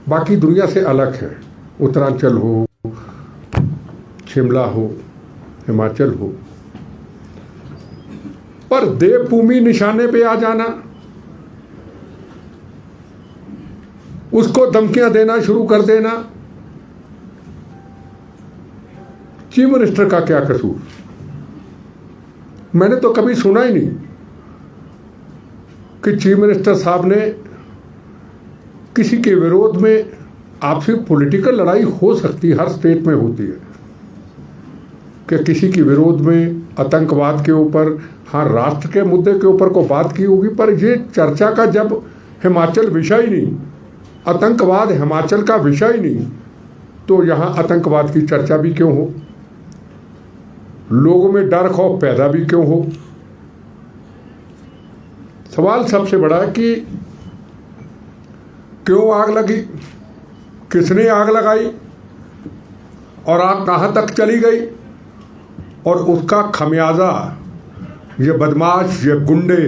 बाकी दुनिया से अलग है। उत्तरांचल हो, शिमला हो, हिमाचल हो, पर देवभूमि निशाने पे आ जाना, उसको धमकियां देना शुरू कर देना, चीफ मिनिस्टर का क्या कसूर? मैंने तो कभी सुना ही नहीं कि चीफ मिनिस्टर साहब ने किसी के विरोध में, आपसी पॉलिटिकल लड़ाई हो सकती है, हर स्टेट में होती है, कि किसी के विरोध में आतंकवाद के ऊपर, हाँ राष्ट्र के मुद्दे के ऊपर को बात की होगी, पर ये चर्चा का जब हिमाचल विषय ही नहीं, आतंकवाद हिमाचल का विषय ही नहीं, तो यहाँ आतंकवाद की चर्चा भी क्यों हो? लोगों में डर खौफ पैदा भी क्यों हो? सवाल सबसे बड़ा है कि क्यों आग लगी, किसने आग लगाई और आग कहाँ तक चली गई, और उसका खमियाजा ये बदमाश, ये गुंडे,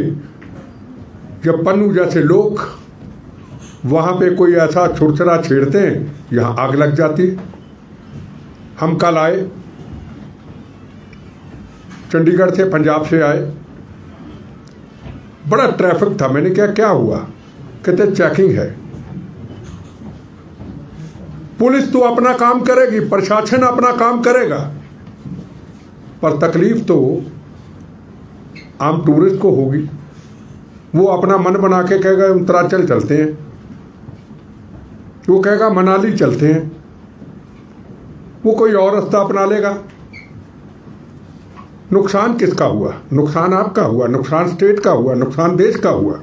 ये पन्नू जैसे लोग वहाँ पे कोई ऐसा छुरछुरा छेड़ते हैं, यहाँ आग लग जाती है। हम कल आए, चंडीगढ़ से, पंजाब से आए, बड़ा ट्रैफिक था। मैंने क्या हुआ? कहते चेकिंग है। पुलिस तो अपना काम करेगी, प्रशासन अपना काम करेगा, पर तकलीफ तो आम टूरिस्ट को होगी। वो अपना मन बना के कहेगा उत्तरांचल चलते हैं, वो कहेगा मनाली चलते हैं, वो कोई और रास्ता अपना लेगा। नुकसान किसका हुआ? नुकसान आपका हुआ, नुकसान स्टेट का हुआ, नुकसान देश का हुआ।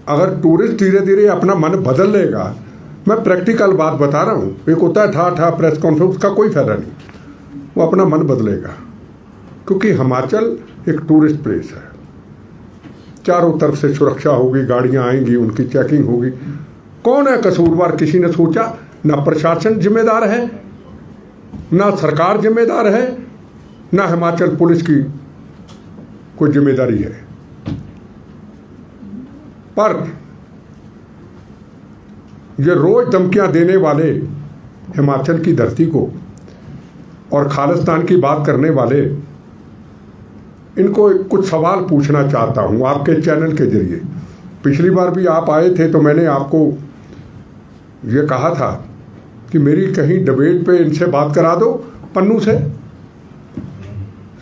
अगर टूरिस्ट धीरे धीरे अपना मन बदल लेगा, मैं प्रैक्टिकल बात बता रहा हूँ, एक होता है ठा प्रेस कॉन्फ्रेंस का कोई फायदा नहीं, वो अपना मन बदलेगा, क्योंकि हिमाचल एक टूरिस्ट प्लेस है। चारों तरफ से सुरक्षा होगी, गाड़ियाँ आएंगी, उनकी चेकिंग होगी। कौन है कसूरवार? किसी ने सोचा? ना प्रशासन जिम्मेदार है, ना सरकार जिम्मेदार है, ना हिमाचल पुलिस की कोई जिम्मेदारी है। पर ये रोज धमकियां देने वाले हिमाचल की धरती को और खालिस्तान की बात करने वाले, इनको कुछ सवाल पूछना चाहता हूं आपके चैनल के जरिए। पिछली बार भी आप आए थे तो मैंने आपको ये कहा था कि मेरी कहीं डिबेट पे इनसे बात करा दो, पन्नू से।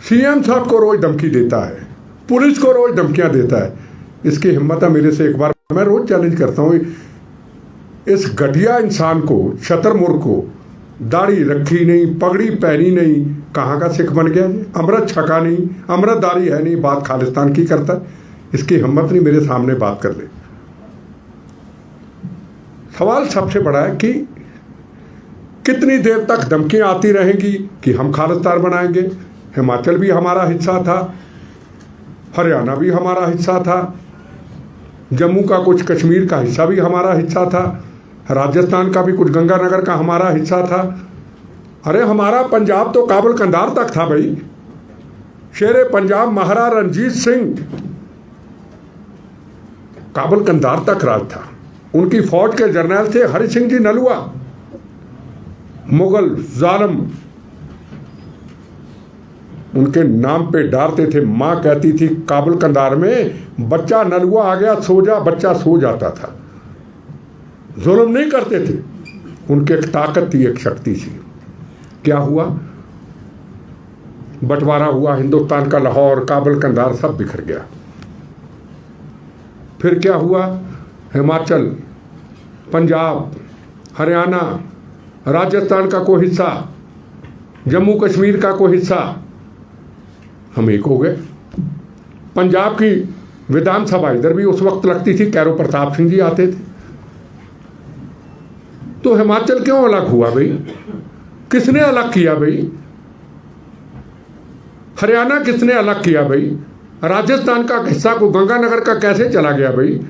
सीएम साहब को रोज धमकी देता है, पुलिस को रोज धमकियां देता है। इसकी हिम्मत है मेरे से एक बार, मैं रोज चैलेंज करता हूं इस घटिया इंसान को, शतरमुर्ग को, दाढ़ी रखी नहीं, पगड़ी पहनी नहीं, कहाँ का सिख बन गया? अमृत छका नहीं, अमृतधारी है नहीं, बात खालिस्तान की करता है। इसकी हिम्मत नहीं मेरे सामने बात कर ले। सवाल सबसे बड़ा है कि कितनी देर तक धमकियां आती रहेंगी कि हम खालिस्तान बनाएंगे। हिमाचल भी हमारा हिस्सा था, हरियाणा भी हमारा हिस्सा था, जम्मू का कुछ, कश्मीर का हिस्सा भी हमारा हिस्सा था, राजस्थान का भी कुछ, गंगानगर का हमारा हिस्सा था। अरे हमारा पंजाब तो काबुल कंधार तक था भाई। शेरे पंजाब महाराजा रणजीत सिंह काबुल कंधार तक राज था। उनकी फौज के जर्नल थे हरि सिंह जी नलुआ। मुगल जालिम उनके नाम पे डालते थे। माँ कहती थी काबुल कंधार में बच्चा नलुआ आ गया, सो जा, बच्चा सो जाता था। जुल्म नहीं करते थे, उनकी एक ताकत थी, एक शक्ति थी। क्या हुआ? बंटवारा हुआ, हिंदुस्तान का लाहौर, काबुल कंधार सब बिखर गया। फिर क्या हुआ? हिमाचल, पंजाब, हरियाणा, राजस्थान का कोई हिस्सा, जम्मू कश्मीर का कोई हिस्सा, हम एक हो गए। पंजाब की विधानसभा इधर भी उस वक्त लगती थी, कैरो प्रताप सिंह जी आते थे। तो हिमाचल क्यों अलग हुआ भाई? किसने अलग किया भाई? हरियाणा किसने अलग किया भाई? राजस्थान का हिस्सा को गंगानगर का कैसे चला गया भाई?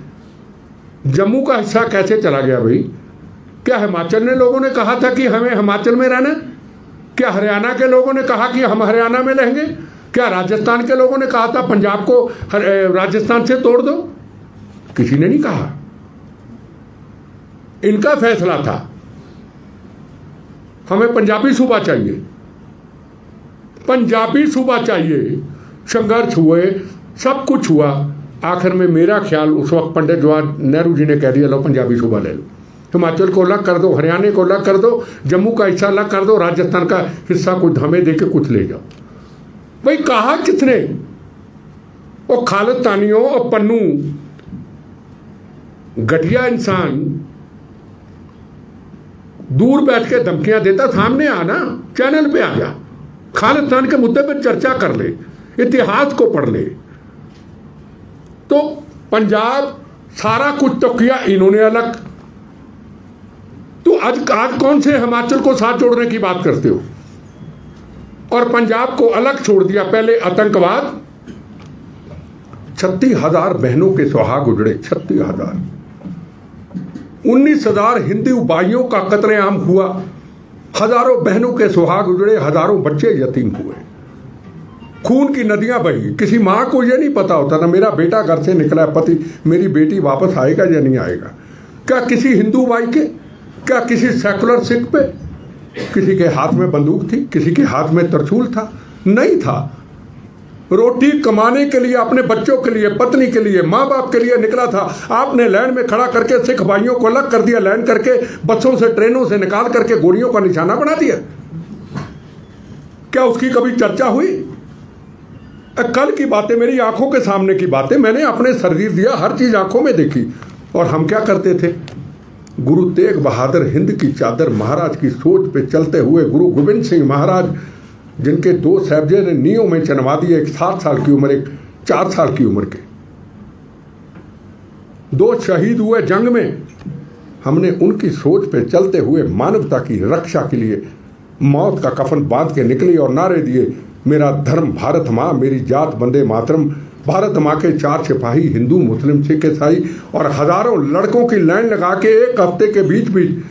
जम्मू का हिस्सा कैसे चला गया भाई? क्या हिमाचल ने लोगों ने कहा था कि हमें हिमाचल में रहना? क्या हरियाणा के लोगों ने कहा कि हम हरियाणा में रहेंगे? क्या राजस्थान के लोगों ने कहा था पंजाब को राजस्थान से तोड़ दो? किसी ने नहीं कहा। इनका फैसला था। हमें पंजाबी सूबा चाहिए, पंजाबी सूबा चाहिए। संघर्ष हुए, सब कुछ हुआ। आखिर में मेरा ख्याल उस वक्त पंडित जवाहर नेहरू जी ने कह दिया लो पंजाबी सूबा ले लो, हिमाचल को अलग कर दो, हरियाणा को अलग कर दो, जम्मू का हिस्सा अलग कर दो, राजस्थान का हिस्सा कुछ हमें दे के कुछ ले जाओ। भाई कहा किसने? और खालिस्तानियों और पन्नू घटिया इंसान दूर बैठ के धमकियां देता, सामने आना, चैनल पे आ जा, खालिस्तान के मुद्दे पर चर्चा कर ले, इतिहास को पढ़ ले। तो पंजाब सारा कुछ तो किया इन्होंने अलग, तो आज कौन से हिमाचल को साथ जोड़ने की बात करते हो? और पंजाब को अलग छोड़ दिया। पहले आतंकवाद, 36,000 बहनों के सुहाग उजड़े, 36,000, 19,000 हिंदू भाइयों का कत्लेआम हुआ, हजारों बहनों के सुहाग उजड़े, हजारों बच्चे यतीम हुए, खून की नदियां बही। किसी माँ को यह नहीं पता होता था मेरा बेटा घर से निकला पति, मेरी बेटी वापस आएगा या नहीं आएगा। क्या किसी हिंदू भाई के, क्या किसी सेकुलर सिख पे किसी के हाथ में बंदूक थी, किसी के हाथ में तरछूल था? नहीं था। रोटी कमाने के लिए, अपने बच्चों के लिए, पत्नी के लिए, माँ बाप के लिए निकला था। आपने लाइन में खड़ा करके सिख भाइयों को अलग कर दिया, लाइन करके बसों से ट्रेनों से निकाल करके गोलियों का निशाना बना दिया। क्या उसकी कभी चर्चा हुई? कल की बातें, मेरी आंखों के सामने की बातें, मैंने अपने शरीर दिया, हर चीज आंखों में देखी। और हम क्या करते थे? गुरु तेग बहादुर हिंद की चादर महाराज की सोच पे चलते हुए, गुरु गोविंद सिंह महाराज जिनके 2 साहबजादे नींव में चनवा दिए, एक 7 साल की उम्र, एक 4 साल की उम्र के, 2 शहीद हुए जंग में। हमने उनकी सोच पे चलते हुए मानवता की रक्षा के लिए मौत का कफन बांध के निकली और नारे दिए, मेरा धर्म भारत माँ, मेरी जात वंदे मातरम। भारत माँ के 4 सिपाही, हिंदू मुस्लिम सिख ईसाई, और हजारों लड़कों की लाइन लगा के एक हफ्ते के बीच बीच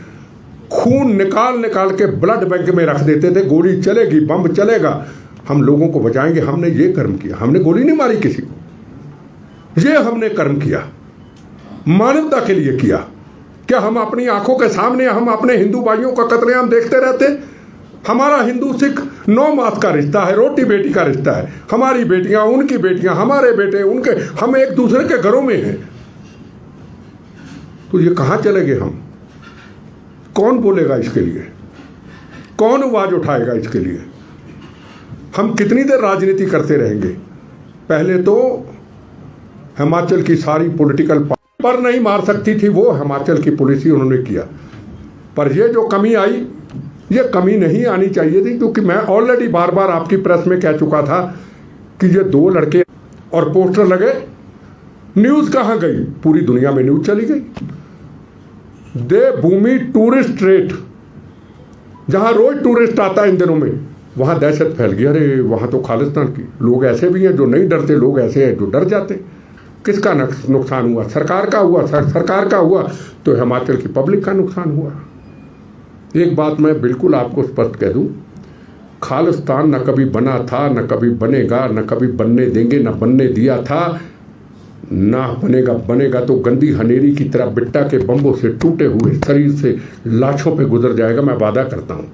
खून निकाल निकाल के ब्लड बैंक में रख देते थे। गोली चलेगी, बम चलेगा, हम लोगों को बचाएंगे। हमने ये कर्म किया, हमने गोली नहीं मारी किसी को, ये हमने कर्म किया, मानवता के लिए किया। क्या हम अपनी आंखों के सामने हम अपने हिंदू भाइयों का कत्लेआम देखते रहते? हमारा हिंदू सिख 9 मास का रिश्ता है, रोटी बेटी का रिश्ता है। हमारी बेटियां, उनकी बेटियां, हमारे बेटे, उनके, हम एक दूसरे के घरों में हैं। तो ये कहां चले गए हम? कौन बोलेगा इसके लिए? कौन आवाज उठाएगा इसके लिए? हम कितनी देर राजनीति करते रहेंगे? पहले तो हिमाचल की सारी पॉलिटिकल पर नहीं मार सकती थी वो, हिमाचल की पुलिस ही उन्होंने किया। पर ये जो कमी आई, ये कमी नहीं आनी चाहिए थी, क्योंकि मैं ऑलरेडी बार बार आपकी प्रेस में कह चुका था कि ये 2 लड़के और पोस्टर लगे। न्यूज़ कहाँ गई? पूरी दुनिया में न्यूज़ चली गई। देवभूमि टूरिस्ट रेट, जहां रोज टूरिस्ट आता है इन दिनों में, वहां दहशत फैल गई। अरे वहां तो खालिस्तान की लोग ऐसे भी हैं जो नहीं डरते, लोग ऐसे हैं जो डर जाते। किसका नुकसान हुआ? सरकार का हुआ। सरकार का हुआ तो हिमाचल की पब्लिक का नुकसान हुआ। एक बात मैं बिल्कुल आपको स्पष्ट कह दूं, खालिस्तान न कभी बना था, न कभी बनेगा, न कभी बनने देंगे, न बनने दिया था, ना बनेगा। बनेगा तो गंदी हनेरी की तरह बिट्टा के बम्बों से टूटे हुए शरीर से लाशों पे गुजर जाएगा, मैं वादा करता हूं।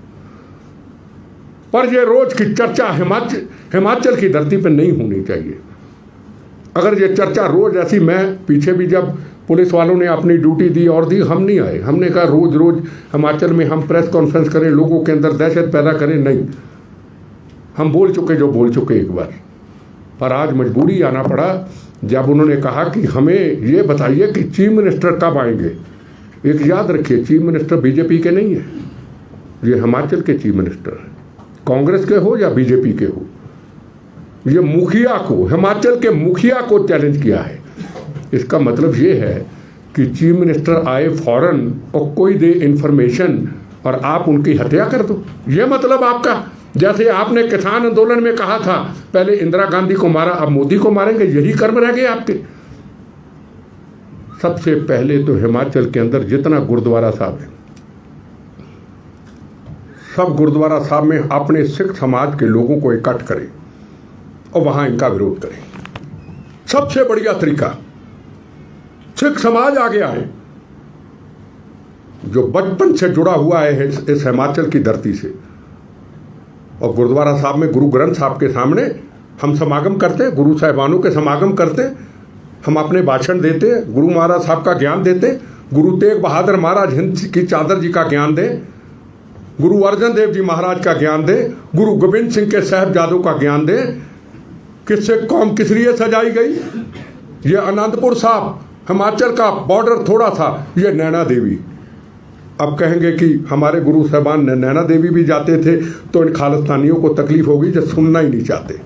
पर ये रोज की चर्चा हिमाचल की धरती पर नहीं होनी चाहिए। अगर ये चर्चा रोज ऐसी, मैं पीछे भी जब पुलिस वालों ने अपनी ड्यूटी दी और दी, हम नहीं आए। हमने कहा रोज रोज हिमाचल में हम प्रेस कॉन्फ्रेंस करें, लोगों के अंदर दहशत पैदा करें, नहीं। हम बोल चुके जो बोल चुके एक बार। पर आज मजबूरी आना पड़ा जब उन्होंने कहा कि हमें ये बताइए कि चीफ मिनिस्टर कब आएंगे। एक याद रखिए, चीफ मिनिस्टर बीजेपी के नहीं है, ये हिमाचल के चीफ मिनिस्टर हैं, कांग्रेस के हो या बीजेपी के हो। ये मुखिया को, हिमाचल के मुखिया को चैलेंज किया है। इसका मतलब ये है कि चीफ मिनिस्टर आए फौरन और कोई दे इन्फॉर्मेशन और आप उनकी हत्या कर दो, ये मतलब आपका। जैसे आपने किसान आंदोलन में कहा था, पहले इंदिरा गांधी को मारा, अब मोदी को मारेंगे, यही कर्म रह गए आपके। सबसे पहले तो हिमाचल के अंदर जितना गुरुद्वारा साहब है, सब गुरुद्वारा साहब में अपने सिख समाज के लोगों को इकट्ठ करें और वहां इनका विरोध करें। सबसे बढ़िया तरीका, सिख समाज आगे आए जो बचपन से जुड़ा हुआ है इस हिमाचल की धरती से। और गुरुद्वारा साहब में गुरु ग्रंथ साहब के सामने हम समागम करते, गुरु साहिबानों के समागम करते, हम अपने भाषण देते, गुरु महाराज साहब का ज्ञान देते, गुरु तेग बहादुर महाराज हिंद की चादर जी का ज्ञान दें, गुरु अर्जन देव जी महाराज का ज्ञान दें, गुरु गोविंद सिंह के साहिबजादों का ज्ञान दें। किससे कौम किस लिए सजाई गई? ये आनंदपुर साहब, हिमाचल का बॉर्डर थोड़ा था, ये नैना देवी। अब कहेंगे कि हमारे गुरु साहबान नैना देवी भी जाते थे, तो इन खालिस्तानियों को तकलीफ होगी जो सुनना ही नहीं चाहते।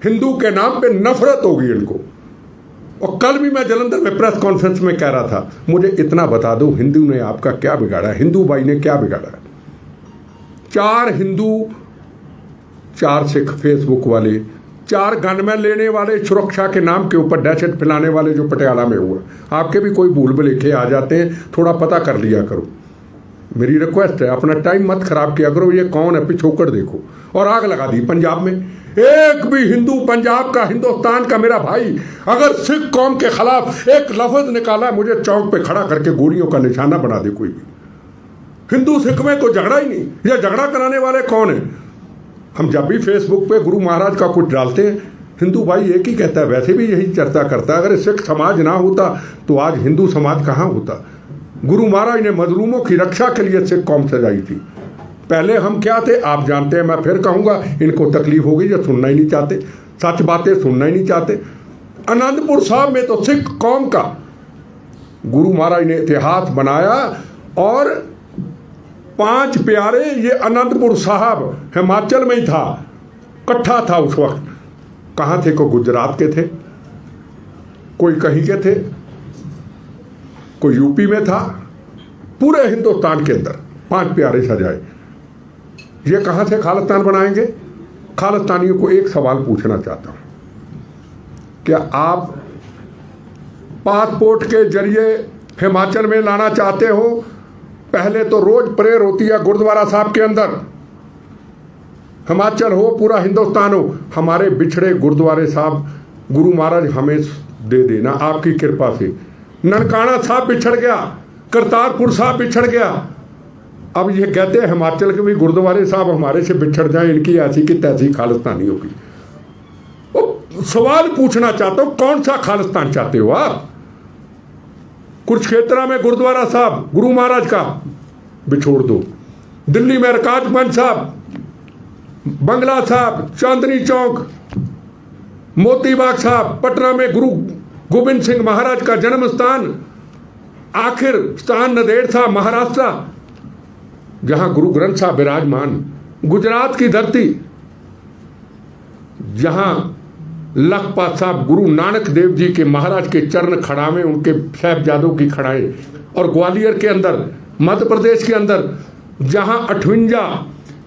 हिंदू के नाम पे नफरत होगी इनको। और कल भी मैं जलंधर में प्रेस कॉन्फ्रेंस में कह रहा था, मुझे इतना बता दो, हिंदू ने आपका क्या बिगाड़ा है? हिंदू भाई ने क्या बिगाड़ा है? 4 हिंदू, 4 सिख फेसबुक वाले, 4 गनमैन लेने वाले, सुरक्षा के नाम के ऊपर दहशत फैलाने वाले जो पटियाला में हुआ। आपके भी कोई भूल भुलेखे आ जाते हैं, थोड़ा पता कर लिया करो। मेरी रिक्वेस्ट है, अपना टाइम मत खराब किया करो। ये कौन है, पिछोकड़ देखो। और आग लगा दी पंजाब में। एक भी हिंदू पंजाब का, हिंदुस्तान का मेरा भाई अगर सिख कौम के खिलाफ एक लफ्ज निकाला, मुझे चौक पे खड़ा करके गोलियों का निशाना बना दे कोई भी। हिंदू सिख में कोई झगड़ा ही नहीं। ये झगड़ा कराने वाले कौन है? हम जब भी फेसबुक पे गुरु महाराज का कुछ डालते हैं, हिंदू भाई एक ही कहता है, वैसे भी यही चर्चा करता है, अगर सिख समाज ना होता तो आज हिंदू समाज कहाँ होता? गुरु महाराज ने मजलूमों की रक्षा के लिए सिख कौम सजाई थी। पहले हम क्या थे आप जानते हैं। मैं फिर कहूँगा, इनको तकलीफ होगी जो सुनना ही नहीं चाहते, सच बातें सुनना ही नहीं चाहते। आनंदपुर साहब में तो सिख कौम का गुरु महाराज ने इतिहास बनाया। और 5 प्यारे, ये आनंदपुर साहब हिमाचल में ही था, इकट्ठा था उस वक्त। कहाँ थे? कोई गुजरात के थे, कोई कहीं के थे, कोई यूपी में था। पूरे हिंदुस्तान के अंदर 5 प्यारे सजाए। ये कहाँ से खालिस्तान बनाएंगे? खालिस्तानियों को एक सवाल पूछना चाहता हूँ, क्या आप पासपोर्ट के जरिए हिमाचल में लाना चाहते हो? पहले तो रोज प्रेयर होती है गुरुद्वारा साहब के अंदर। हिमाचल हो, पूरा हिंदुस्तान हो, हमारे बिछड़े गुरुद्वारे साहब गुरु महाराज हमें दे देना आपकी कृपा से। ननकाना साहब बिछड़ गया, करतारपुर साहब बिछड़ गया। अब ये कहते हैं हिमाचल के भी गुरुद्वारे साहब हमारे से बिछड़ जाए, इनकी ऐसी की तैसी खालिस्तानियों की। वो सवाल पूछना चाहता हूं, कौन सा खालिस्तान चाहते हो आप? कुरुक्षेत्र में गुरुद्वारा साहब गुरु महाराज का बिछोड़ दो, दिल्ली में रकाजगंज साहब, बंगला साहब, चांदनी चौक, मोतीबाग साहब, पटना में गुरु गोविंद सिंह महाराज का जन्म स्थान, आखिर स्थान नंदेड़ साहब महाराष्ट्र जहां गुरु ग्रंथ साहब विराजमान, गुजरात की धरती जहां लखपत साहब गुरु नानक देव जी के महाराज के चरण खड़ावे, उनके साहिबजादों की खड़ाएं, और ग्वालियर के अंदर, मध्य प्रदेश के अंदर जहां 58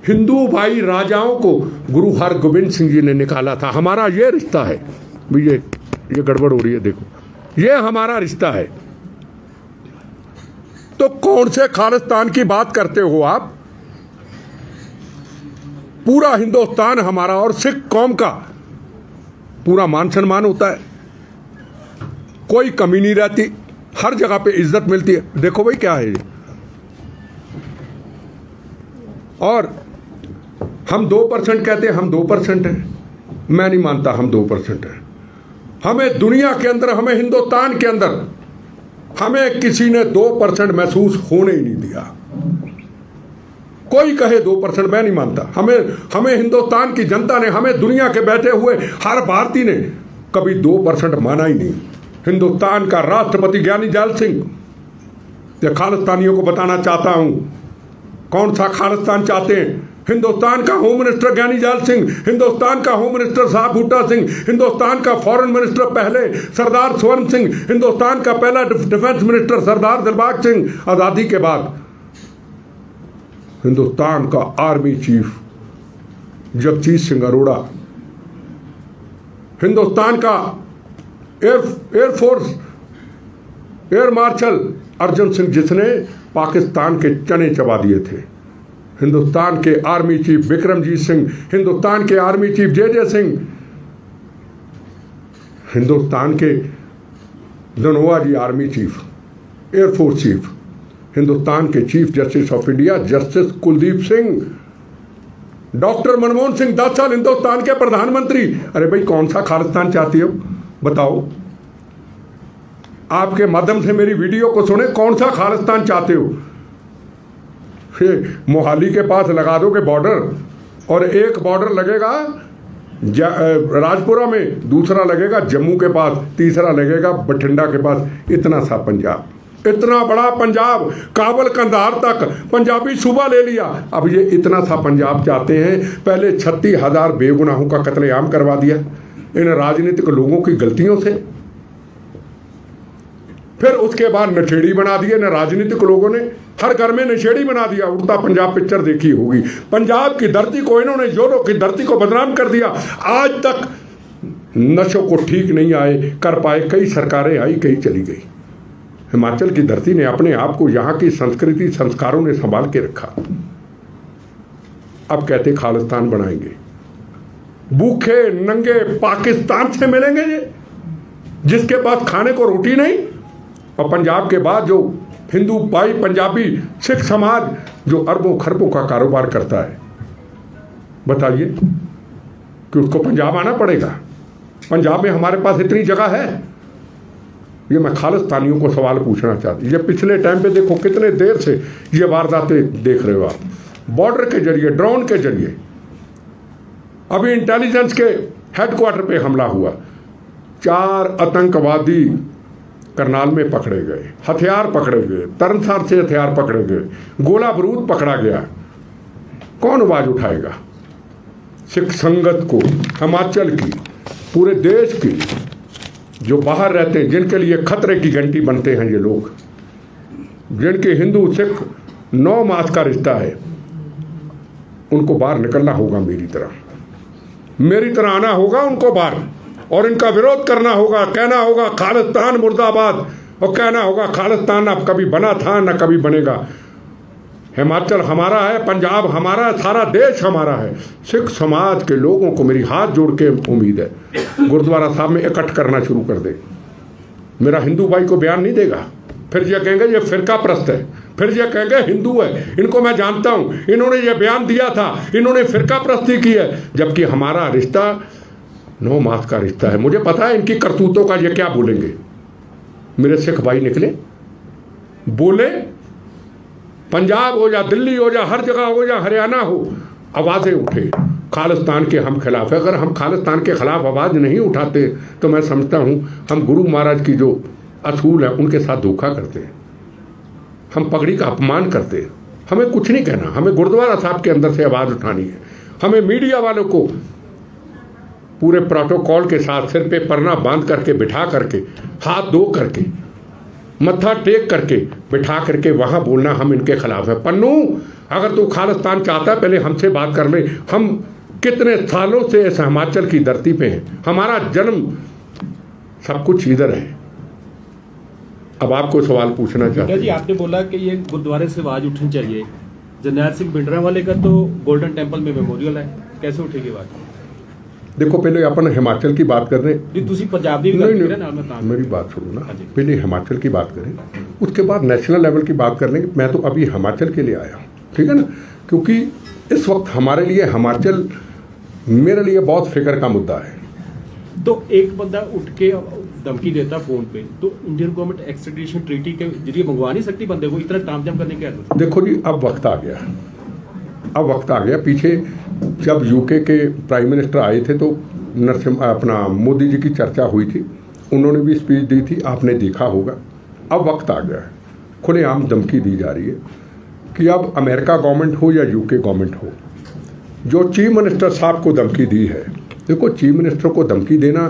हिंदू भाई राजाओं को गुरु हरगोबिंद सिंह जी ने निकाला था। हमारा ये रिश्ता है। ये गड़बड़ हो रही है, देखो, ये हमारा रिश्ता है। तो कौन से खालिस्तान की बात करते हो आप? पूरा हिंदुस्तान हमारा और सिख कौम का पूरा मान सम्मान होता है, कोई कमी नहीं रहती, हर जगह पे इज्जत मिलती है। देखो भाई क्या है ये। और हम 2% कहते हैं, हम 2% हैं। मैं नहीं मानता हम 2% हैं। हमें दुनिया के अंदर, हमें हिंदुस्तान के अंदर, हमें किसी ने 2% महसूस होने ही नहीं दिया। कोई कहे 2%, मैं नहीं मानता। हमें हिंदुस्तान की जनता ने, हमें दुनिया के बैठे हुए हर भारतीय ने कभी 2% माना ही नहीं। हिंदुस्तान का राष्ट्रपति ज्ञानी जैल सिंह, ये खालिस्तानियों को बताना चाहता हूं कौन सा खालिस्तान चाहते हैं। हिंदुस्तान का होम मिनिस्टर ज्ञानी जैल सिंह, हिंदुस्तान का होम मिनिस्टर साहब बूटा सिंह, हिंदुस्तान का फॉरेन मिनिस्टर पहले सरदार स्वर्ण सिंह, हिंदुस्तान का पहला डिफेंस मिनिस्टर सरदार दिलबाग सिंह आजादी के बाद, हिंदुस्तान का आर्मी चीफ जगजीत सिंह अरोड़ा, हिंदुस्तान का air force air marshal Arjan Singh जिसने पाकिस्तान के चने चबा दिए थे, हिंदुस्तान के आर्मी चीफ विक्रमजीत सिंह, हिंदुस्तान के army chief J Singh, Hindustan के Dhanoa ji army chief, air force chief, Hindustan के chief justice of India justice Kuldeep Singh, doctor Manmohan Singh 10 साल हिंदुस्तान के प्रधानमंत्री। अरे भाई कौन सा खालिस्तान चाहती हो बताओ? आपके माध्यम से मेरी वीडियो को सुने, कौन सा खालिस्तान चाहते हो? फिर मोहाली के पास लगा दोगे बॉर्डर, और एक बॉर्डर लगेगा राजपुरा में, दूसरा लगेगा जम्मू के पास, तीसरा लगेगा बठिंडा के पास। इतना सा पंजाब, इतना बड़ा पंजाब, काबल कंधार तक पंजाबी सूबा ले लिया। अब ये इतना सा पंजाब चाहते हैं। पहले 36,000 बेगुनाहों का कत्लेआम करवा दिया इन राजनीतिक लोगों की गलतियों से। फिर उसके बाद नशेड़ी बना दिए न राजनीतिक लोगों ने, हर घर में नशेड़ी बना दिया। उड़ता पंजाब पिक्चर देखी होगी। पंजाब की धरती को इन्होंने, जोरों की धरती को बदनाम कर दिया। आज तक नशों को ठीक नहीं आए कर पाए। कई सरकारें आई, कई चली गई। हिमाचल की धरती ने अपने आप को, यहाँ की संस्कृति संस्कारों ने संभाल के रखा। अब कहते खालिस्तान बनाएंगे। भूखे नंगे पाकिस्तान से मिलेंगे ये, जिसके पास खाने को रोटी नहीं। और पंजाब के बाद जो हिंदू भाई, पंजाबी सिख समाज जो अरबों खरबों का कारोबार करता है, बताइए कि उसको पंजाब आना पड़ेगा? पंजाब में हमारे पास इतनी जगह है? ये मैं खालिस्तानियों को सवाल पूछना चाहती हूँ। ये पिछले टाइम पे देखो कितने देर से ये वारदातें देख रहे हो आप, बॉर्डर के जरिए, ड्रोन के जरिए। अभी इंटेलिजेंस के हेडक्वार्टर पे हमला हुआ, 4 आतंकवादी करनाल में पकड़े गए, हथियार पकड़े गए, तरनसार से हथियार पकड़े गए, गोला बारूद पकड़ा गया। कौन आवाज उठाएगा? सिख संगत को, हिमाचल की, पूरे देश की, जो बाहर रहते हैं, जिनके लिए खतरे की घंटी बनते हैं ये लोग, जिनके हिंदू सिख 9 मास का रिश्ता है, उनको बाहर निकलना होगा। मेरी तरह आना होगा उनको बाहर, और इनका विरोध करना होगा। कहना होगा खालिस्तान मुर्दाबाद, और कहना होगा खालिस्तान अब कभी बना था न कभी बनेगा। हिमाचल हमारा है, पंजाब हमारा है, सारा देश हमारा है। सिख समाज के लोगों को मेरी हाथ जोड़ के उम्मीद है, गुरुद्वारा साहब में इकट्ठ करना शुरू कर दे। मेरा हिंदू भाई को बयान नहीं देगा, फिर ये कहेंगे ये फिरका प्रस्त है, फिर ये कहेंगे हिंदू है। इनको मैं जानता हूं, इन्होंने ये बयान दिया था, इन्होंने फिरका प्रस्ती की है, जबकि हमारा रिश्ता 9 मास का रिश्ता है। मुझे पता है इनकी करतूतों का ये क्या बोलेंगे। मेरे सिख भाई निकले, बोले, पंजाब हो या दिल्ली हो या हर जगह हो या हरियाणा हो, आवाज़ें उठे खालिस्तान के हम खिलाफ है। अगर हम खालिस्तान के खिलाफ आवाज़ नहीं उठाते तो मैं समझता हूँ हम गुरु महाराज की जो असूल है उनके साथ धोखा करते हैं, हम पगड़ी का अपमान करते हैं। हमें कुछ नहीं कहना, हमें गुरुद्वारा साहब के अंदर से आवाज़ उठानी है। हमें मीडिया वालों को पूरे प्रोटोकॉल के साथ सिर पे परना बांध करके, बिठा करके, हाथ धो करके, मत्था टेक करके, बिठा करके वहाँ बोलना हम इनके खिलाफ है। पन्नू, अगर तू खालिस्तान चाहता है पहले हमसे बात कर ले। हम कितने सालों से इस हिमाचल की धरती पे हैं, हमारा जन्म सब कुछ इधर है। अब आपको सवाल पूछना चाहते हैं। जी, आपने बोला कि ये गुरुद्वारे से आवाज उठनी चाहिए। जरनैल सिंह भिंडरांवाले का तो गोल्डन टेंपल में मेमोरियल है, कैसे उठेगी आवाज? देखो पहले अपन हिमाचल की बात कर रहे हैं। पंजाब की मेरी बात सुनो ना, पहले हिमाचल की बात करें, उसके बाद नेशनल लेवल की बात कर लेंगे। मैं तो अभी हिमाचल के लिए आया हूँ, ठीक है ना, क्योंकि इस वक्त हमारे लिए हिमाचल मेरे लिए बहुत फिक्र का मुद्दा है। तो एक बंदा उठ के धमकी देता फोन पे, तो इंडियन गवर्नमेंट एक्सट्रेडिशन ट्रीटी के जरिए मंगवा नहीं सकती बंदे को? इतना तामझाम करने की क्या? देखो जी, अब वक्त आ गया, अब वक्त आ गया। पीछे जब यूके के प्राइम मिनिस्टर आए थे तो अपना मोदी जी की चर्चा हुई थी, उन्होंने भी स्पीच दी थी, आपने देखा होगा। अब वक्त आ गया है, खुलेआम धमकी दी जा रही है कि अब अमेरिका गवर्नमेंट हो या यूके गवर्नमेंट हो, जो चीफ मिनिस्टर साहब को धमकी दी है। देखो, चीफ मिनिस्टर को धमकी देना,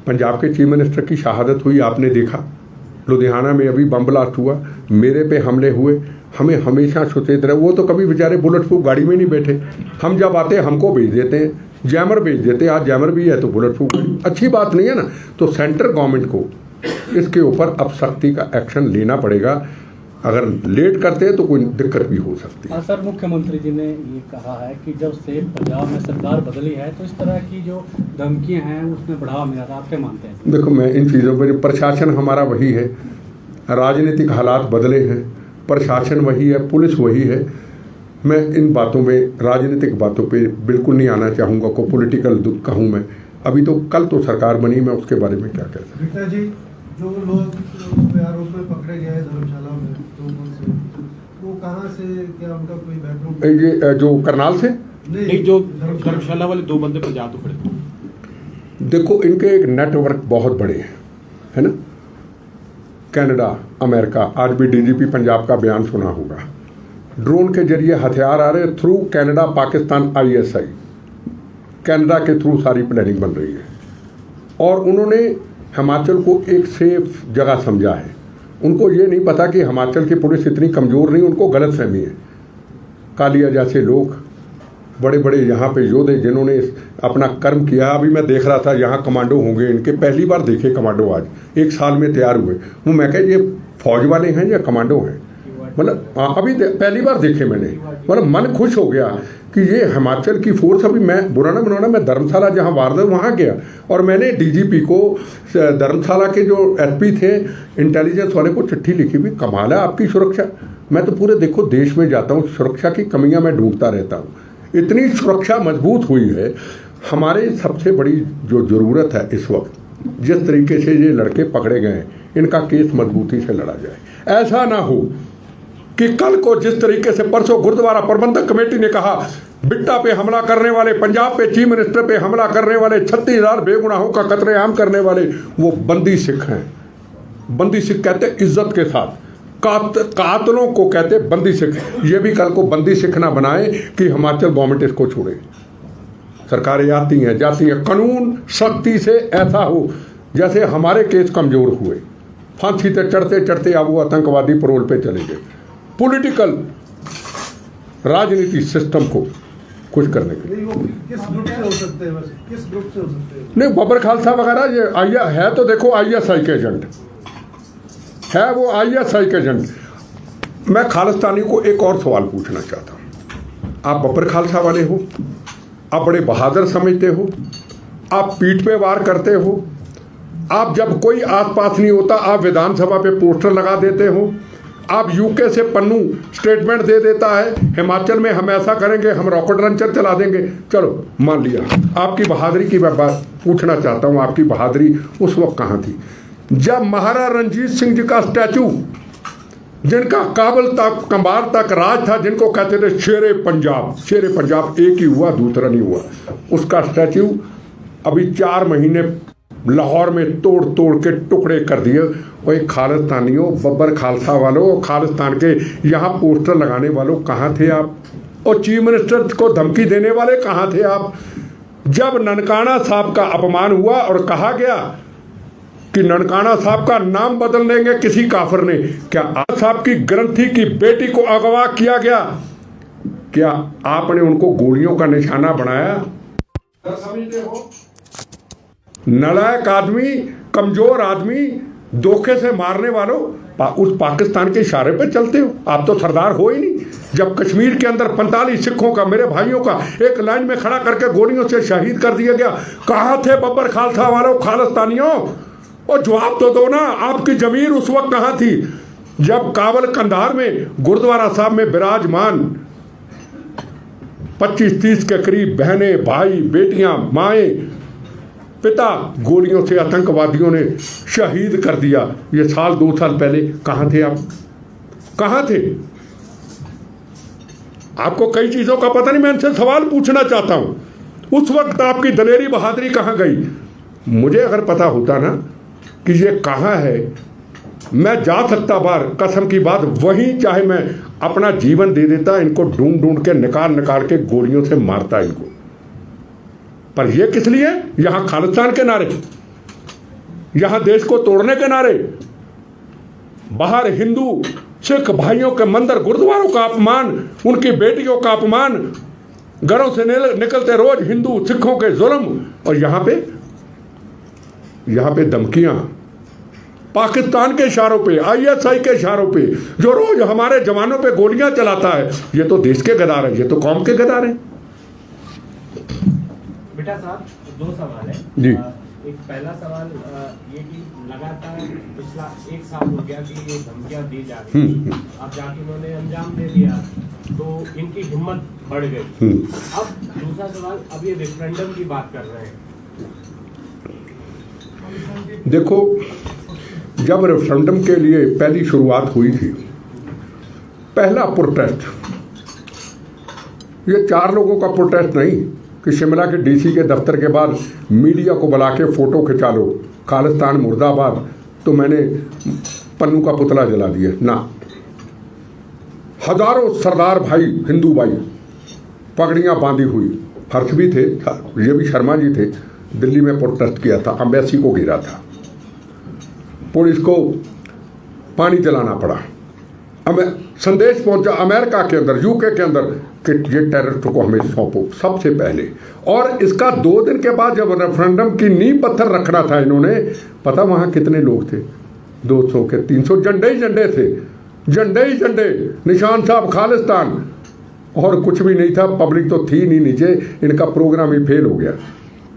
पंजाब के चीफ मिनिस्टर की शहादत हुई, आपने देखा। लुधियाना में अभी बम ब्लास्ट हुआ, मेरे पे हमले हुए। हमें हमेशा सचेत रहे। वो तो कभी बेचारे बुलेट प्रूफ गाड़ी में नहीं बैठे, हम जब आते हमको भेज देते हैं, जैमर भेज देते हैं। आज जैमर भी है तो बुलेट प्रूफ, अच्छी बात नहीं है ना। तो सेंट्रल गवर्नमेंट को इसके ऊपर अब सख्ती का एक्शन लेना पड़ेगा। अगर लेट करते हैं तो कोई दिक्कत भी हो सकती है। सर, मुख्यमंत्री जी ने ये कहा है कि जब से पंजाब में सरकार बदली है तो इस तरह की जो धमकियां हैं उसमें बढ़ावा मिला था। आप क्या मानते हैं? देखो, मैं इन चीज़ों पर, प्रशासन हमारा वही है, राजनीतिक हालात बदले हैं, प्रशासन वही है, पुलिस वही है। मैं इन बातों में, राजनीतिक बातों पे बिल्कुल नहीं आना चाहूँगा, को पॉलिटिकल कहूँ मैं। अभी तो कल तो सरकार बनी, मैं उसके बारे में क्या कह सकता हूँ। बेटा जी, जो लोग आरोप में पकड़े गए हैं धर्मशाला में, तो वो कहाँ से, क्या उनका कोई बैकग्राउंड? ये जो करनाल से नहीं, जो धर्मशाला वाले 2 बंदे पंजाब तो खड़े। देखो, इनके एक नेटवर्क बहुत बड़े हैं, है ना। कनाडा, अमेरिका, आज भी डीजीपी पंजाब का बयान सुना होगा। ड्रोन के जरिए हथियार आ रहे through Canada, Pakistan, ISI, Canada के थ्रू सारी प्लानिंग बन रही है। और उन्होंने हिमाचल को एक सेफ जगह समझा है। उनको ये नहीं पता कि हिमाचल की पुलिस इतनी कमज़ोर नहीं, उनको गलतफहमी है। कालिया जैसे लोग, बड़े बड़े यहाँ पे योद्धे जिन्होंने अपना कर्म किया। अभी मैं देख रहा था यहाँ कमांडो होंगे इनके, पहली बार देखे कमांडो, आज 1 साल में तैयार हुए। वो मैं कह, ये फौज वाले हैं या कमांडो हैं? मतलब अभी पहली बार देखे मैंने। मतलब मन खुश हो गया कि ये हिमाचल की फोर्स। अभी मैं बुरा ना बनाना, मैं धर्मशाला जहाँ वारदात वहाँ गया और मैंने DGP को, धर्मशाला के जो SP थे इंटेलिजेंस वाले को चिट्ठी लिखी भी, कमाल है आपकी सुरक्षा। मैं तो पूरे देखो देश में जाता हूँ, सुरक्षा की कमियां मैं ढूंढता रहता हूँ। इतनी सुरक्षा मजबूत हुई है। हमारे सबसे बड़ी जो ज़रूरत है इस वक्त, जिस तरीके से ये लड़के पकड़े गए हैं, इनका केस मजबूती से लड़ा जाए। ऐसा ना हो कि कल को जिस तरीके से परसों गुरुद्वारा प्रबंधक कमेटी ने कहा, बिट्टा पे हमला करने वाले, पंजाब पे चीफ मिनिस्टर पे हमला करने वाले, 36,000 बेगुनाहों का कत्लेआम करने वाले वो बंदी सिख हैं। बंदी सिख कहते इज्जत के साथ, कातलों को कहते बंदी सिख। ये भी कल को बंदी सिख ना बनाए कि हिमाचल गवर्नमेंट इसको छोड़े। सरकारें आती हैं जाती हैं, कानून सख्ती से ऐसा हो जैसे हमारे केस कमजोर हुए। फांसी से चढ़ते चढ़ते अब वो आतंकवादी परोल पे चले गए। पॉलिटिकल राजनीति सिस्टम को कुछ करने के लिए। वो किस ग्रुप से हो सकते हैं? बस किस ग्रुप से हो सकते हैं? नहीं, बब्बर खालसा वगैरह ये है तो देखो ISI के एजेंट है, वो ISI के एजेंट। मैं खालिस्तानी को एक और सवाल पूछना चाहता हूँ। आप बब्बर खालसा वाले हो, आप बड़े बहादुर समझते हो, आप पीठ पे वार करते हो, आप जब कोई आसपास नहीं होता आप विधानसभा पे पोस्टर लगा देते हो, आप UK से पन्नू स्टेटमेंट दे देता है, हिमाचल में हम ऐसा करेंगे, हम रॉकेट लॉन्चर चला देंगे। चलो मान लिया, आपकी बहादुरी की मैं बात पूछना चाहता हूँ। आपकी बहादुरी उस वक्त कहाँ थी जब महाराजा रणजीत सिंह जी का स्टैचू, जिनका काबल तक कंबार तक राज था, जिनको कहते थे शेरे पंजाब, एक ही हुआ, दूसरा नहीं हुआ। उसका स्टैचू अभी 4 महीने लाहौर में तोड़ तोड़ के टुकड़े कर दिए। वही खालिस्तानियों, बब्बर खालसा वालों, खालिस्तान के यहाँ पोस्टर लगाने वालों, कहाँ थे आप? और चीफ मिनिस्टर को धमकी देने वाले कहाँ थे आप? जब ननकाना साहब का अपमान हुआ और कहा गया कि ननकाना साहब का नाम बदल लेंगे किसी काफिर ने, क्या आप साहब की ग्रंथी की बेटी को अगवा किया गया? क्या आपने उनको गोलियों का निशाना बनाया? समझते हो? नालायक आदमी, कमजोर आदमी, धोखे से मारने वालों, उस पाकिस्तान के इशारे पे चलते हो। आप तो सरदार हो ही नहीं। जब कश्मीर के अंदर 45 सिखों का, मेरे भाइयों का एक लाइन में खड़ा करके गोलियों से शहीद कर दिया गया, कहाँ थे बब्बर खालसा वालों, खालिस्तानियों? और जवाब तो दो ना, आपकी जमीर उस वक्त कहाँ थी जब काबल कंधार में गुरुद्वारा साहब में विराजमान 25-30 के करीब बहनें, भाई, बेटियां, माएँ, पिता गोलियों से आतंकवादियों ने शहीद कर दिया। ये 2 साल पहले कहाँ थे आप? कहाँ थे? आपको कई चीजों का पता नहीं। मैं इनसे सवाल पूछना चाहता हूं, उस वक्त आपकी दलेरी बहादुरी कहाँ गई? मुझे अगर पता होता ना कि ये कहाँ है, मैं जा सकता बाहर, कसम की बात, वहीं चाहे मैं अपना जीवन दे देता, इनको ढूंढ ढूंढ के निकाल के गोलियों से मारता इनको। पर ये किस लिए? यहां खालिस्तान के नारे, यहां देश को तोड़ने के नारे, बाहर हिंदू सिख भाइयों के मंदिर गुरुद्वारों का अपमान, उनकी बेटियों का अपमान, घरों से निकलते रोज हिंदू सिखों के जुल्म, और यहां पे धमकियां पाकिस्तान के इशारों पे, ISI के इशारों पे, जो रोज हमारे जवानों पे गोलियां चलाता है। ये तो देश के गद्दार है, ये तो कौम के गद्दार है। बेटा साहब, 2 सवाल है जी। एक पहला सवाल ये कि लगातार पिछला 1 साल हो गया कि ये धमकियां दी जा रही हैं। अब जाके उन्होंने अंजाम दे दिया तो इनकी हिम्मत बढ़ गई। अब दूसरा सवाल, अब ये रेफरेंडम की बात कर रहे हैं। देखो, जब रेफरेंडम के लिए पहली शुरुआत हुई थी, पहला प्रोटेस्ट ये 4 लोगों का प्रोटेस्ट नहीं कि शिमला के डीसी के दफ्तर के बाद मीडिया को बुला के फोटो खिंचा लो, खालिस्तान मुर्दाबाद, तो मैंने पन्नू का पुतला जला दिया ना। हजारों सरदार भाई, हिंदू भाई, पगड़ियां बांधी हुई, हर्ष भी थे, ये भी शर्मा जी थे, दिल्ली में प्रोटेस्ट किया था, एम्बेसी को घेरा था, पुलिस को पानी जलाना पड़ा, हमें संदेश पहुंचा अमेरिका के अंदर, यूके के अंदर कि ये टेररिस्ट को हमें सौंपो सबसे पहले। और इसका 2 दिन के बाद जब रेफरेंडम की नींव पत्थर रखना था इन्होंने, पता वहां कितने लोग थे? 200 के 300 झंडे ही झंडे थे, झंडे ही झंडे, निशान साहब खालिस्तान, और कुछ भी नहीं था, पब्लिक तो थी नहीं नीचे। इनका प्रोग्राम ही फेल हो गया।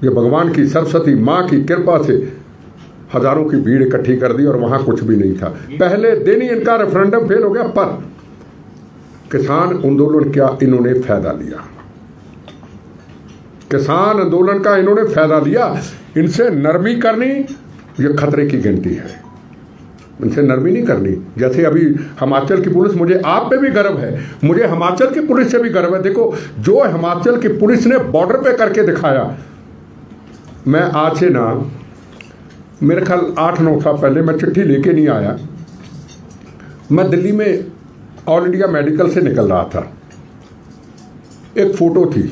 ये भगवान की सरस्वती माँ की कृपा से हजारों की भीड़ इकट्ठी कर दी और वहां कुछ भी नहीं था। पहले दिन ही इनका रेफरेंडम फेल हो गया। पर किसान आंदोलन का इन्होंने फायदा लिया, किसान आंदोलन का इन्होंने फायदा लिया। इनसे नरमी करनी ये खतरे की गिनती है, इनसे नरमी नहीं करनी। जैसे अभी हिमाचल की पुलिस, मुझे आप पे भी गर्व है, मुझे हिमाचल की पुलिस से भी गर्व है। देखो, जो हिमाचल की पुलिस ने बॉर्डर पे करके दिखाया, मैं आज से ना मेरे ख्याल 8-9 साल पहले मैं चिट्ठी लेके नहीं आया, मैं दिल्ली में ऑल इंडिया मेडिकल से निकल रहा था, एक फोटो थी,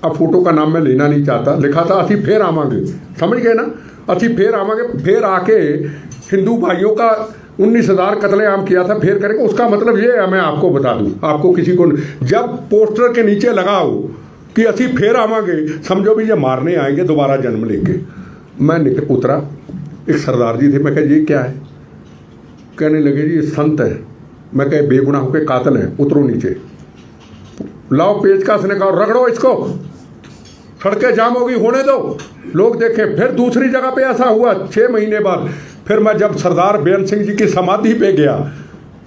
अब फोटो का नाम मैं लेना नहीं चाहता, लिखा था असी फिर आवांगे, समझ गए ना, असी फिर आवांगे। फिर आके हिंदू भाइयों का 19,000 कत्लेआम किया था, फिर करेंगे। उसका मतलब ये है, मैं आपको बता दूं, आपको किसी को, जब पोस्टर के नीचे लगाओ कि असी फिर आवांगे, समझो भी ये मारने आएंगे दोबारा जन्म लेके। मैं निकल उतरा, एक सरदार जी थे, मैं कहा ये क्या है? कहने लगे जी ये संत है। मैं कहे बेगुनाह के कातिल हैं, उतरो नीचे, लाओ पेचकस, ने कहा रगड़ो इसको, सड़कें जाम होगी, होने दो, लोग देखें। फिर दूसरी जगह पे ऐसा हुआ 6 महीने बाद, फिर मैं जब सरदार बेअंत सिंह जी की समाधि पे गया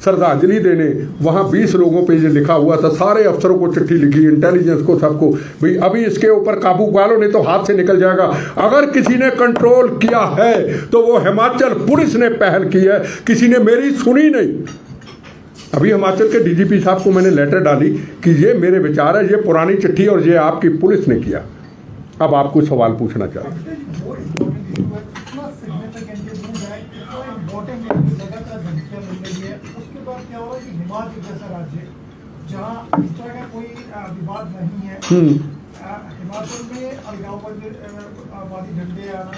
श्रद्धांजलि देने, वहाँ 20 लोगों पे ये लिखा हुआ था, सारे अफसरों को चिट्ठी लिखी, इंटेलिजेंस को, सबको, भाई अभी इसके ऊपर काबू पा लो नहीं तो हाथ से निकल जाएगा। अगर किसी ने कंट्रोल किया है तो वो हिमाचल पुलिस ने पहल की है, किसी ने मेरी सुनी नहीं। अभी हिमाचल के डीजीपी साहब को मैंने लेटर डाली कि ये मेरे विचार है, ये पुरानी चिट्ठी और ये आपकी पुलिस ने किया। अब आपको सवाल पूछना चाहते हैं। हिमाचल जैसा राज्य जहाँ इस तरह का कोई विवाद नहीं है, हिमाचल में अलगाववादी झंडे आना,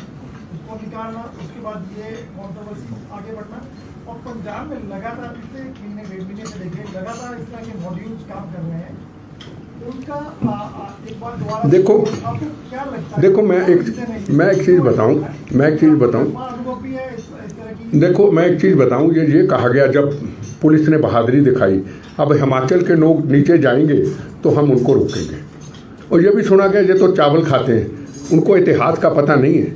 उसको निकालना, उसके बाद ये कॉन्ट्रोवर्सी आगे बढ़ना, और पंजाब में लगातार पिछले 1 महीने से देखें लगातार इस तरह के मॉड्यूल्स काम कर रहे हैं। उनका एक बार दोबारा देखो, आपको क्या लगता है? देखो मैं एक चीज़ बताऊं, देखो मैं एक चीज़ बताऊं, ये कहा गया जब पुलिस ने बहादुरी दिखाई, अब हिमाचल के लोग नीचे जाएंगे तो हम उनको रोकेंगे। और ये भी सुना गया ये तो चावल खाते हैं, उनको इतिहास का पता नहीं है।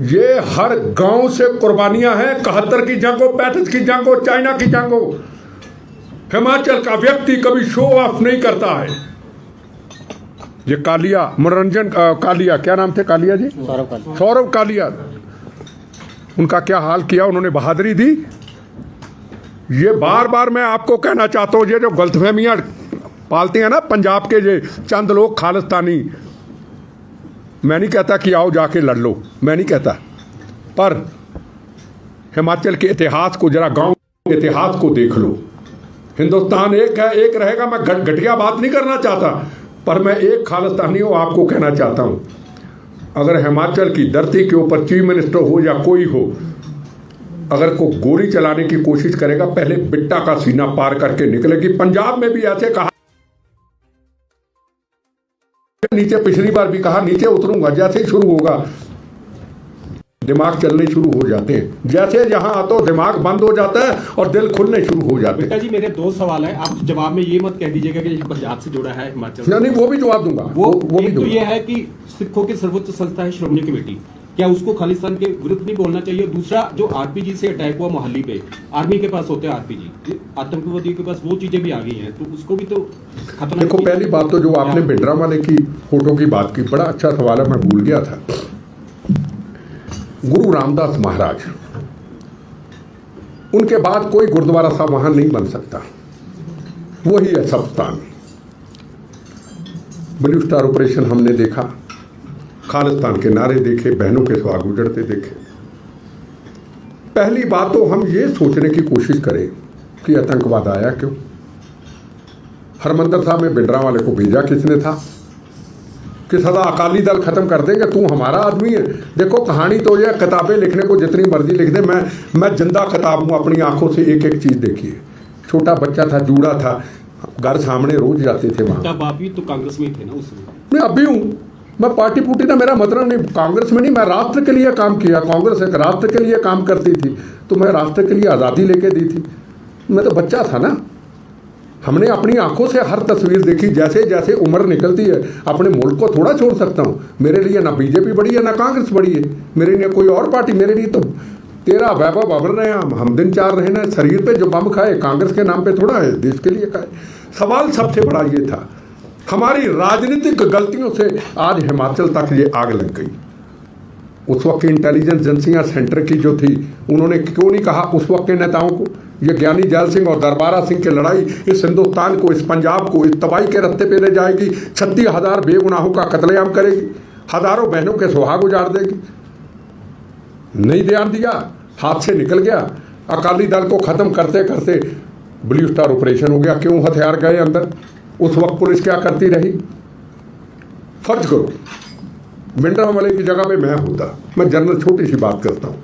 ये हर गांव से कुर्बानियां हैं, 71 की जंग हो, 35 की जंग हो, चाइना की जंग हो, हिमाचल का व्यक्ति कभी शो ऑफ नहीं करता है। ये कालिया, मनोरंजन कालिया, क्या नाम थे कालिया जी? सौरभ कालिया, उनका क्या हाल किया, उन्होंने बहादुरी दी। ये बार बार मैं आपको कहना चाहता हूँ, ये जो गलतफहमियाँ पालते हैं ना पंजाब के ये चंद लोग खालिस्तानी, मैं नहीं कहता कि आओ जाके लड़ लो, मैं नहीं कहता, पर हिमाचल के इतिहास को जरा, गांव के इतिहास को देख लो। हिंदुस्तान एक है, एक रहेगा। मैं घटिया बात नहीं करना चाहता, पर मैं एक खालिस्तानी हूँ, आपको कहना चाहता हूँ, अगर हिमाचल की धरती के ऊपर चीफ मिनिस्टर हो या कोई हो, अगर को गोली चलाने की कोशिश करेगा, पहले बिट्टा का सीना पार करके निकलेगी। पंजाब में भी ऐसे कहा, नीचे पिछली बार भी कहा नीचे उतरूंगा, जैसे ही शुरू होगा दिमाग चलने शुरू हो जाते हैं। जैसे जहां आते हो दिमाग बंद हो जाता है और दिल खुलने शुरू हो जाते बेटा हैं। जी मेरे 2 सवाल है, आप जवाब में ये मत कह दीजिएगा कि पंजाब से जुड़ा है हिमाचल। नहीं वो भी जवाब दूंगा, वो भी एक तो ये दूंगा। है कि सिखों की सर्वोच्च संस्था है श्रोमणी कमेटी, क्या उसको खालिस्तान के विरुद्ध नहीं बोलना चाहिए? दूसरा, जो आरपीजी से अटैक हुआ मोहाली पे, आर्मी के पास होते हैं आरपीजी, आतंकवादियों के पास वो चीजें भी आ गई हैं, तो उसको भी तो खतरनाक। देखो पहली बात तो जो आपने भिंडरा वाले की फोटो की बात की, बड़ा अच्छा सवाल है, मैं भूल गया था। गुरु रामदास महाराज, उनके बाद कोई गुरुद्वारा साहब वहां नहीं बन सकता, वही है सबस्तान। ब्लू स्टार ऑपरेशन हमने देखा, खालिस्तान के नारे देखे, बहनों के सुहाग उजड़ते देखे। पहली बात तो हम ये सोचने की कोशिश करें कि आतंकवाद आया क्यों। हरमंदर साहब में भिंडरा वाले को भेजा किसने था कि सदा अकाली दल खत्म कर देंगे, तू हमारा आदमी है। देखो कहानी तो ये, किताबें लिखने को जितनी मर्जी लिख दे, मैं जिंदा किताब हूँ, अपनी आंखों से एक एक चीज देखी है। छोटा बच्चा था, जूड़ा था, घर सामने रोज जाते थे वहां। तब आप भी तो कांग्रेस में ही थे ना उस समय? मैं अब भी हूँ, मैं पार्टी पुटी ना, मेरा मतलब नहीं कांग्रेस में नहीं, मैं राष्ट्र के लिए काम किया। कांग्रेस एक राष्ट्र के लिए काम करती थी, तो मैं राष्ट्र के लिए आज़ादी लेके दी थी। मैं तो बच्चा था ना। हमने अपनी आंखों से हर तस्वीर देखी। जैसे जैसे उम्र निकलती है, अपने मुल्क को थोड़ा छोड़ सकता हूँ। मेरे लिए ना बीजेपी बड़ी है ना कांग्रेस बड़ी है, मेरे लिए कोई और पार्टी। मेरे लिए तो तेरा वैभव अवर रहे, हम दिन चार रहे ना, शरीर पे जो बम खाए कांग्रेस के नाम पे थोड़ा है, देश के लिए खाए। सवाल सबसे बड़ा ये था, हमारी राजनीतिक गलतियों से आज हिमाचल तक ये आग लग गई। उस वक्त की इंटेलिजेंस एजेंसियां सेंटर की जो थी, उन्होंने क्यों नहीं कहा उस वक्त के नेताओं को, ये ज्ञानी जैल सिंह और दरबारा सिंह की लड़ाई इस हिंदुस्तान को, इस पंजाब को इस तबाही के रास्ते पे ले जाएगी, 36,000 बेगुनाहों का कत्लेआम करेगी, हजारों बहनों के सुहाग उजाड़ देगी। नहीं ध्यान दिया, हाथ से निकल गया। अकाली दल को खत्म करते करते ब्लू स्टार ऑपरेशन हो गया। क्यों हथियार गए अंदर? उस वक्त पुलिस क्या करती रही? फर्ज करो भिंडरा वाले की जगह पे मैं होता, मैं जनरल, छोटी सी बात करता हूँ,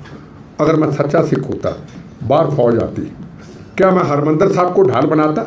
अगर मैं सच्चा सिख होता, बाहर फौज आती, क्या मैं हरमंदर साहब को ढाल बनाता?